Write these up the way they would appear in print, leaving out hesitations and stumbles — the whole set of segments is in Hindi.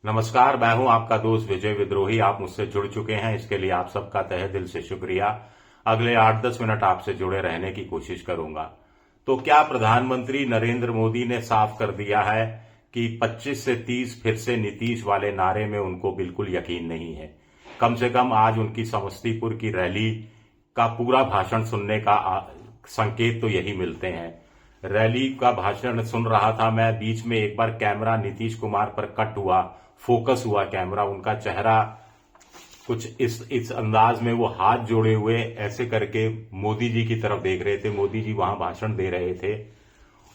नमस्कार, मैं हूं आपका दोस्त विजय विद्रोही। आप मुझसे जुड़ चुके हैं, इसके लिए आप सबका तहे दिल से शुक्रिया। अगले 8-10 मिनट आपसे जुड़े रहने की कोशिश करूंगा। तो क्या प्रधानमंत्री नरेंद्र मोदी ने साफ कर दिया है कि 25 से 30 फिर से नीतीश वाले नारे में उनको बिल्कुल यकीन नहीं है। कम से कम आज उनकी समस्तीपुर की रैली का पूरा भाषण सुनने का संकेत तो यही मिलते हैं। रैली का भाषण सुन रहा था मैं, बीच में एक बार कैमरा नीतीश कुमार पर कट हुआ, फोकस हुआ कैमरा, उनका चेहरा कुछ इस अंदाज में, वो हाथ जोड़े हुए ऐसे करके मोदी जी की तरफ देख रहे थे। मोदी जी वहां भाषण दे रहे थे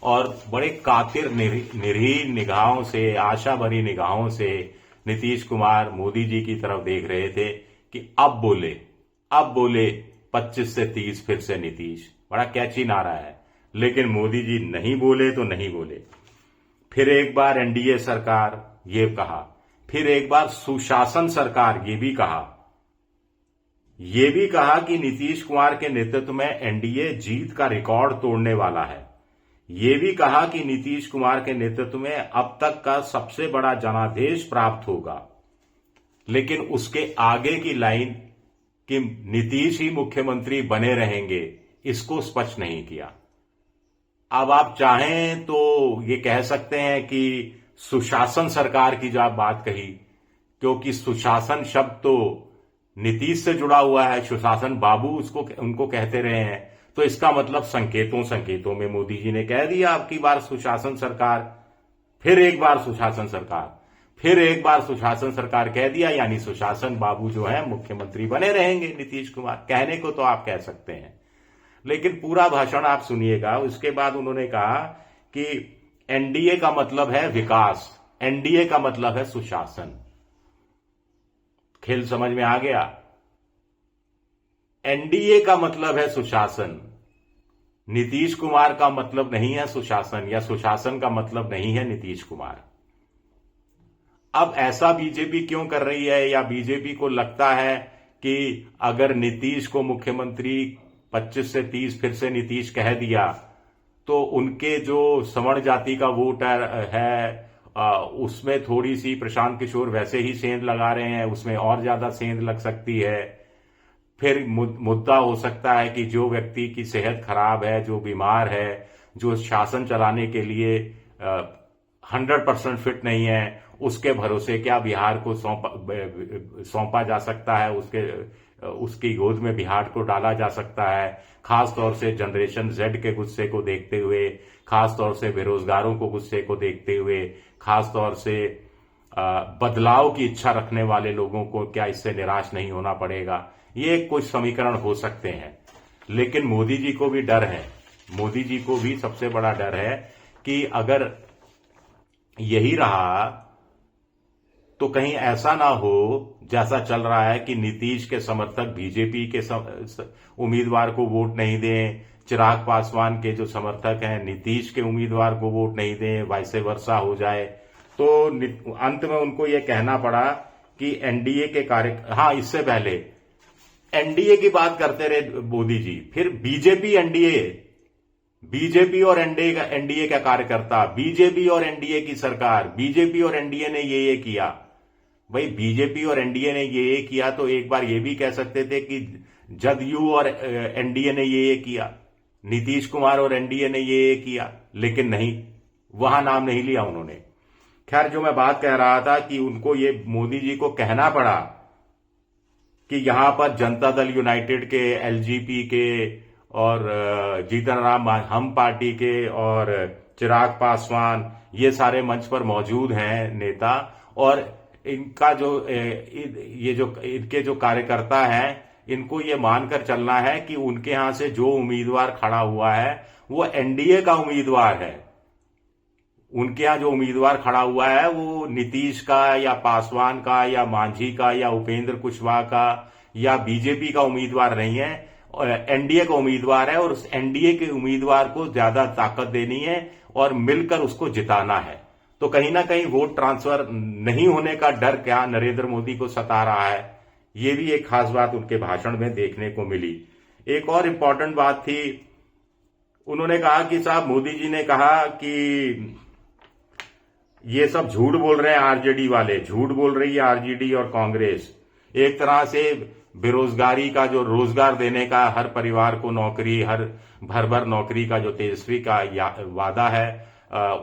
और बड़े कातिर निरीह निगाहों से, आशा भरी निगाहों से नीतीश कुमार मोदी जी की तरफ देख रहे थे कि अब बोले 25 से 30 फिर से नीतीश। बड़ा कैची नारा है, लेकिन मोदी जी नहीं बोले तो नहीं बोले। फिर एक बार एनडीए सरकार ये कहा, फिर एक बार सुशासन सरकार ये भी कहा कि नीतीश कुमार के नेतृत्व में एनडीए जीत का रिकॉर्ड तोड़ने वाला है। ये भी कहा कि नीतीश कुमार के नेतृत्व में अब तक का सबसे बड़ा जनादेश प्राप्त होगा। लेकिन उसके आगे की लाइन कि नीतीश ही मुख्यमंत्री बने रहेंगे, इसको स्पष्ट नहीं किया। अब आप चाहें तो ये कह सकते हैं कि सुशासन सरकार की जो आप बात कही, क्योंकि सुशासन शब्द तो नीतीश से जुड़ा हुआ है, सुशासन बाबू उनको कहते रहे हैं, तो इसका मतलब संकेतों में मोदी जी ने कह दिया अब की बार सुशासन सरकार, फिर एक बार सुशासन सरकार, फिर एक बार सुशासन सरकार कह दिया, यानी सुशासन बाबू जो है मुख्यमंत्री बने रहेंगे नीतीश कुमार। कहने को तो आप कह सकते हैं, लेकिन पूरा भाषण आप सुनिएगा। उसके बाद उन्होंने कहा कि एनडीए का मतलब है विकास, एनडीए का मतलब है सुशासन। खेल समझ में आ गया? एनडीए का मतलब है सुशासन, नीतीश कुमार का मतलब नहीं है सुशासन, या सुशासन का मतलब नहीं है नीतीश कुमार। अब ऐसा बीजेपी क्यों कर रही है, या बीजेपी को लगता है कि अगर नीतीश को मुख्यमंत्री 25 से 30 फिर से नीतीश कह दिया तो उनके जो सवर्ण जाति का वोट है उसमें थोड़ी सी प्रशांत किशोर वैसे ही सेंध लगा रहे हैं, उसमें और ज्यादा सेंध लग सकती है। फिर मुद्दा हो सकता है कि जो व्यक्ति की सेहत खराब है, जो बीमार है, जो शासन चलाने के लिए 100% फिट नहीं है, उसके भरोसे क्या बिहार को सौंपा जा सकता है, उसकी गोद में बिहार को डाला जा सकता है। खास तौर से जनरेशन जेड के गुस्से को देखते हुए, खास तौर से बेरोजगारों को गुस्से को देखते हुए, खास तौर से बदलाव की इच्छा रखने वाले लोगों को क्या इससे निराश नहीं होना पड़ेगा। ये कुछ समीकरण हो सकते हैं, लेकिन मोदी जी को भी डर है, मोदी जी को भी सबसे बड़ा डर है कि अगर यही रहा तो कहीं ऐसा ना हो जैसा चल रहा है कि नीतीश के समर्थक बीजेपी के उम्मीदवार को वोट नहीं दें, चिराग पासवान के जो समर्थक हैं नीतीश के उम्मीदवार को वोट नहीं दें, वाइसे वर्सा हो जाए। तो अंत में उनको यह कहना पड़ा कि एनडीए के इससे पहले एनडीए की बात करते रहे मोदी जी, फिर बीजेपी और एनडीए का कार्यकर्ता, बीजेपी और एनडीए की सरकार, बीजेपी और एनडीए ने ये किया। भाई बीजेपी और एनडीए ने ये किया तो एक बार ये भी कह सकते थे कि जदयू और एनडीए ने ये किया, नीतीश कुमार और एनडीए ने ये किया, लेकिन नहीं, वहां नाम नहीं लिया उन्होंने। खैर, जो मैं बात कह रहा था कि उनको ये मोदी जी को कहना पड़ा कि यहां पर जनता दल यूनाइटेड के, एलजेपी के और जीतन राम हम पार्टी के और चिराग पासवान, ये सारे मंच पर मौजूद हैं नेता, और इनका इनके जो कार्यकर्ता हैं, इनको ये मानकर चलना है कि उनके यहां से जो उम्मीदवार खड़ा हुआ है वो एनडीए का उम्मीदवार है। उनके यहां जो उम्मीदवार खड़ा हुआ है वो नीतीश का या पासवान का या मांझी का या उपेंद्र कुशवाहा का या बीजेपी का उम्मीदवार नहीं है, एनडीए का उम्मीदवार है। और उस एनडीए के उम्मीदवार को ज्यादा ताकत देनी है और मिलकर उसको जिताना है। तो कहीं ना कहीं वोट ट्रांसफर नहीं होने का डर क्या नरेंद्र मोदी को सता रहा है, ये भी एक खास बात उनके भाषण में देखने को मिली। एक और इंपॉर्टेंट बात थी, उन्होंने कहा कि साहब मोदी जी ने कहा कि ये सब झूठ बोल रहे हैं आरजेडी वाले, झूठ बोल रही है आरजेडी और कांग्रेस। एक तरह से बेरोजगारी का जो रोजगार देने का, हर परिवार को नौकरी, हर भर भर नौकरी का जो तेजस्वी का वादा है,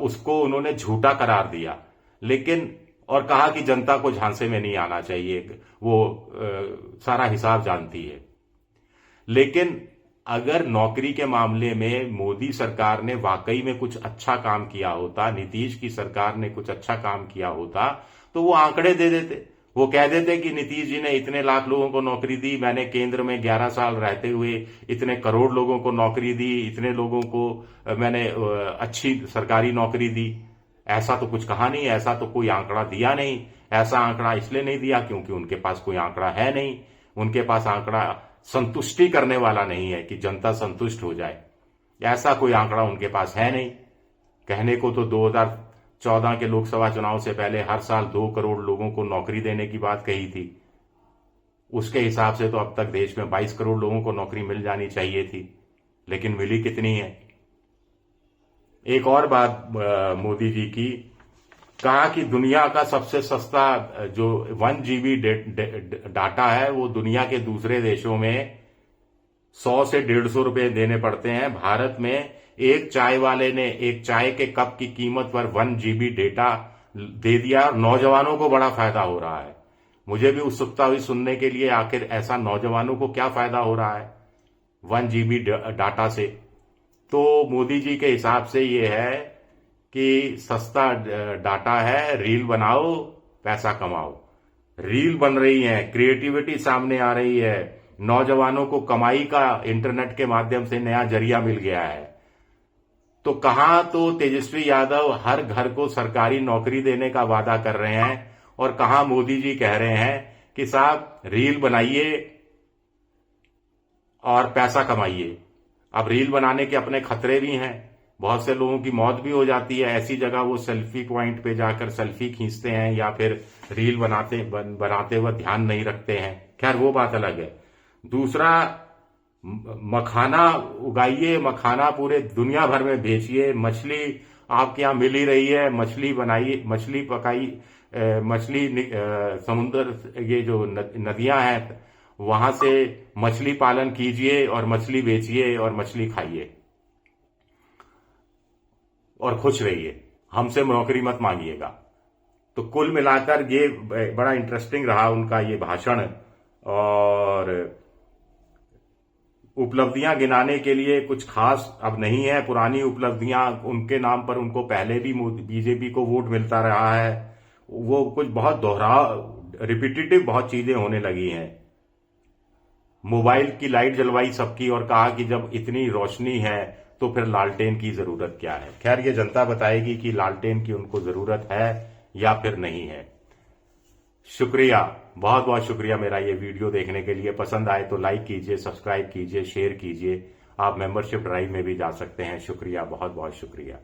उसको उन्होंने झूठा करार दिया। लेकिन और कहा कि जनता को झांसे में नहीं आना चाहिए, वो सारा हिसाब जानती है। लेकिन अगर नौकरी के मामले में मोदी सरकार ने वाकई में कुछ अच्छा काम किया होता, नीतीश की सरकार ने कुछ अच्छा काम किया होता, तो वो आंकड़े दे देते। वो कह देते कि नीतीश जी ने इतने लाख लोगों को नौकरी दी, मैंने केंद्र में 11 साल रहते हुए इतने करोड़ लोगों को नौकरी दी, इतने लोगों को मैंने अच्छी सरकारी नौकरी दी। ऐसा तो कुछ कहा नहीं, ऐसा तो कोई आंकड़ा दिया नहीं। ऐसा आंकड़ा इसलिए नहीं दिया क्योंकि उनके पास कोई आंकड़ा है नहीं। उनके पास आंकड़ा संतुष्टि करने वाला नहीं है कि जनता संतुष्ट हो जाए, ऐसा कोई आंकड़ा उनके पास है नहीं। कहने को तो 2014 के लोकसभा चुनाव से पहले हर साल 2 करोड़ लोगों को नौकरी देने की बात कही थी। उसके हिसाब से तो अब तक देश में 22 करोड़ लोगों को नौकरी मिल जानी चाहिए थी, लेकिन मिली कितनी है। एक और बात मोदी जी की, कहा कि दुनिया का सबसे सस्ता जो 1 GB डाटा है वो दुनिया के दूसरे देशों में 100 से 150 रुपए देने पड़ते हैं। भारत में एक चाय वाले ने एक चाय के कप की कीमत पर 1 GB डेटा दे दिया। नौजवानों को बड़ा फायदा हो रहा है। मुझे भी उत्सुकता हुई सुनने के लिए, आखिर ऐसा नौजवानों को क्या फायदा हो रहा है 1 GB डाटा से। तो मोदी जी के हिसाब से ये है कि सस्ता डाटा है, रील बनाओ, पैसा कमाओ। रील बन रही है, क्रिएटिविटी सामने आ रही है, नौजवानों को कमाई का इंटरनेट के माध्यम से नया जरिया मिल गया है। तो कहां तो तेजस्वी यादव हर घर को सरकारी नौकरी देने का वादा कर रहे हैं, और कहां मोदी जी कह रहे हैं कि साहब रील बनाइए और पैसा कमाइए। अब रील बनाने के अपने खतरे भी हैं, बहुत से लोगों की मौत भी हो जाती है। ऐसी जगह वो सेल्फी पॉइंट पे जाकर सेल्फी खींचते हैं या फिर रील बनाते हुए ध्यान नहीं रखते हैं। खैर वो बात अलग है। दूसरा, मखाना उगाइए, मखाना पूरे दुनिया भर में बेचिए। मछली आपके यहाँ मिल ही रही है, मछली बनाइए, मछली पकाई, मछली समुद्र, ये जो नदियां हैं वहां से मछली पालन कीजिए और मछली बेचिए और मछली खाइए और खुश रहिए। हमसे नौकरी मत मांगिएगा। तो कुल मिलाकर ये बड़ा इंटरेस्टिंग रहा उनका ये भाषण। और उपलब्धियां गिनाने के लिए कुछ खास अब नहीं है। पुरानी उपलब्धियां, उनके नाम पर उनको पहले भी बीजेपी को वोट मिलता रहा है। वो कुछ बहुत रिपीटेटिव बहुत चीजें होने लगी हैं। मोबाइल की लाइट जलवाई सबकी और कहा कि जब इतनी रोशनी है तो फिर लालटेन की जरूरत क्या है। खैर ये जनता बताएगी कि लालटेन की उनको जरूरत है या फिर नहीं है। शुक्रिया, बहुत बहुत शुक्रिया मेरा ये वीडियो देखने के लिए। पसंद आए तो लाइक कीजिए, सब्सक्राइब कीजिए, शेयर कीजिए। आप मेंबरशिप ड्राइव में भी जा सकते हैं। शुक्रिया, बहुत बहुत शुक्रिया।